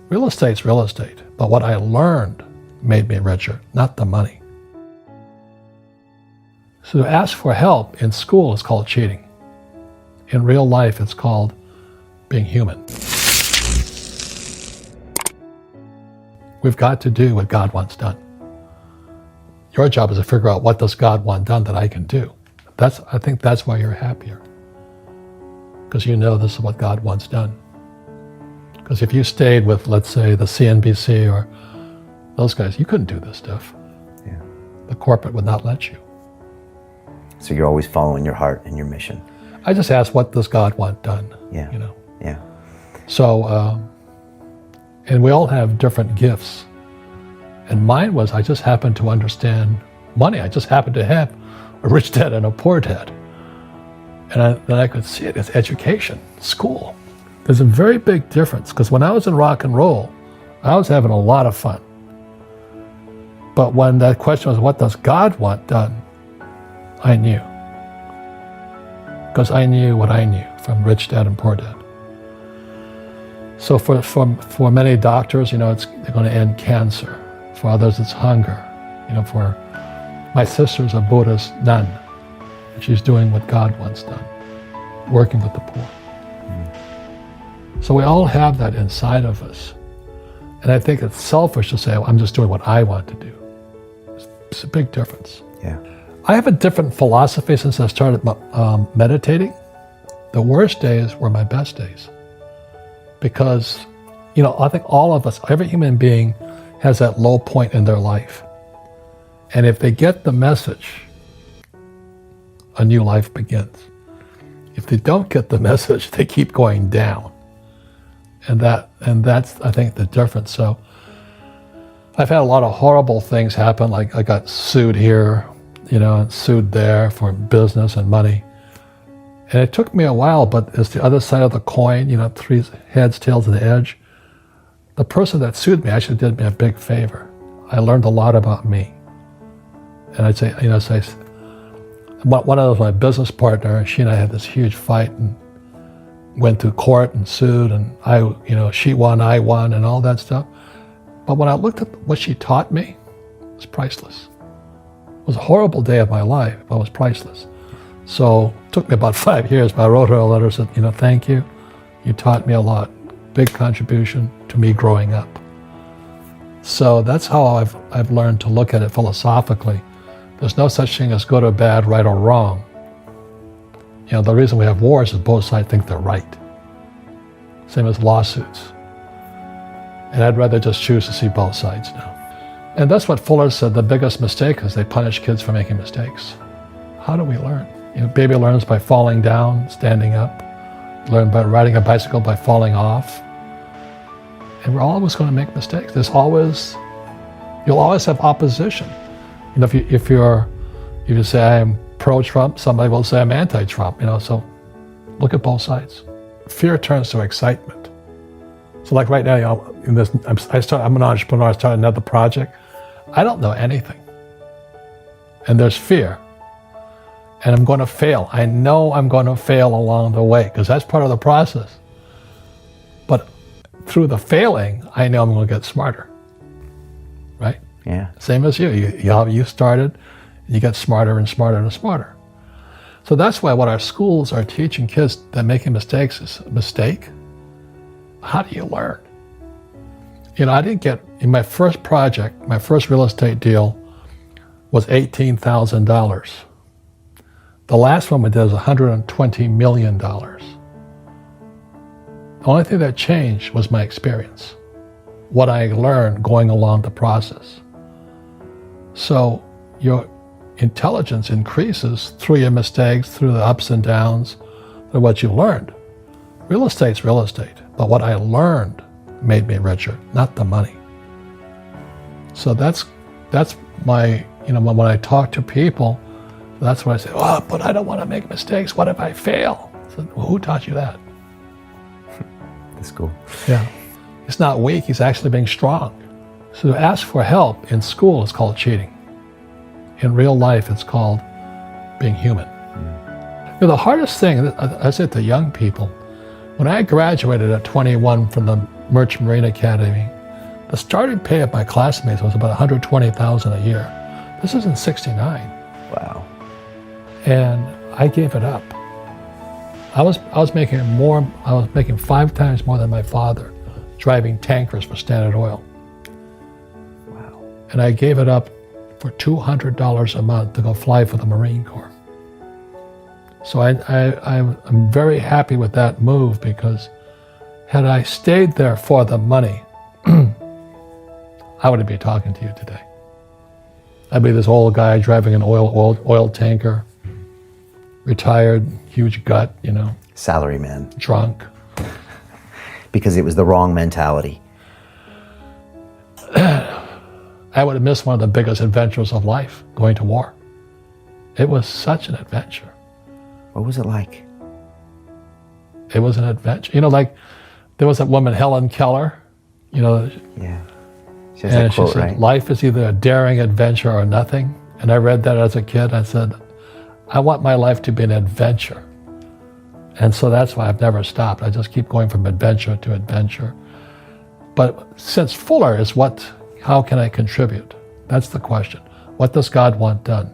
Real estate's real estate, but what I learned made me richer, not the money. So to ask for help in school is called cheating. In real life, it's called being human. We've got to do what God wants done. Your job is to figure out, what does God want done that I can do? I think that's why you're happier. Because you know this is what God wants done. Because if you stayed with, let's say, the CNBC or those guys, you couldn't do this stuff. Yeah. The corporate would not let you. So you're always following your heart and your mission. I just ask, what does God want done? Yeah. You know. Yeah. So, and we all have different gifts. And mine was, I just happened to understand money. I just happened to have a rich dad and a poor dad. And then I could see it as education, school. There's a very big difference, because when I was in rock and roll, I was having a lot of fun. But when that question was, what does God want done? I knew. Because I knew what I knew from rich dad and poor dad. So for many doctors, they're going to end cancer. For others, it's hunger. For my sister's a Buddhist nun. And she's doing what God wants done, working with the poor. So we all have that inside of us. And I think it's selfish to say, I'm just doing what I want to do. It's a big difference. Yeah. I have a different philosophy since I started meditating. The worst days were my best days. Because, I think all of us, every human being has that low point in their life. And if they get the message, a new life begins. If they don't get the message, they keep going down. And that's, I think, the difference. So I've had a lot of horrible things happen. Like I got sued here, and sued there for business and money. And it took me a while, but it's the other side of the coin, three heads, tails, and the edge. The person that sued me actually did me a big favor. I learned a lot about me. And I'd say, one of those, my business partner, she and I had this huge fight and went to court and sued, and she won, I won, and all that stuff. But when I looked at what she taught me, it was priceless. It was a horrible day of my life, but it was priceless. So it took me about 5 years, but I wrote her a letter, said, thank you. You taught me a lot. Big contribution to me growing up. So that's how I've learned to look at it philosophically. There's no such thing as good or bad, right or wrong. The reason we have wars is both sides think they're right. Same as lawsuits. And I'd rather just choose to see both sides now. And that's what Fuller said, the biggest mistake is they punish kids for making mistakes. How do we learn? Baby learns by falling down, standing up, learn by riding a bicycle by falling off. And we're always going to make mistakes. You'll always have opposition. If you say I'm pro-Trump, somebody will say I'm anti-Trump, so look at both sides. Fear turns to excitement. So like right now, I'm an entrepreneur, I started another project. I don't know anything. And there's fear. And I'm going to fail. I know I'm going to fail along the way, because that's part of the process. But through the failing, I know I'm going to get smarter. Right? Yeah. Same as you. You started, you get smarter and smarter and smarter. So that's why what our schools are teaching kids that making mistakes is a mistake. How do you learn? I didn't get, in my first project, my first real estate deal was $18,000. The last one we did was $120 million. The only thing that changed was my experience, what I learned going along the process. So your intelligence increases through your mistakes, through the ups and downs, through what you learned. Real estate's real estate, but what I learned made me richer, not the money. So that's my, when I talk to people, that's when I say, but I don't want to make mistakes. What if I fail? I said, well, who taught you that? That's cool. Yeah. He's not weak, he's actually being strong. So to ask for help in school is called cheating. In real life, it's called being human. The hardest thing, I say to young people, when I graduated at 21 from the Merchant Marine Academy. The starting pay of my classmates was about $120,000 a year. This is in '69. Wow. And I gave it up. I was making more. I was making 5 times more than my father, driving tankers for Standard Oil. Wow. And I gave it up for $200 a month to go fly for the Marine Corps. So I'm very happy with that move, because had I stayed there for the money, I wouldn't be talking to you today. I'd be this old guy driving an oil tanker, retired, huge gut, Salaryman. drunk. Because it was the wrong mentality. I would have missed one of the biggest adventures of life, going to war. It was such an adventure. What was it like? It was an adventure. Like there was that woman, Helen Keller, Yeah. She has that and she quote, said, right? life is either a daring adventure or nothing. And I read that as a kid. I said, I want my life to be an adventure. And so that's why I've never stopped. I just keep going from adventure to adventure. But since Fuller is how can I contribute? That's the question. What does God want done?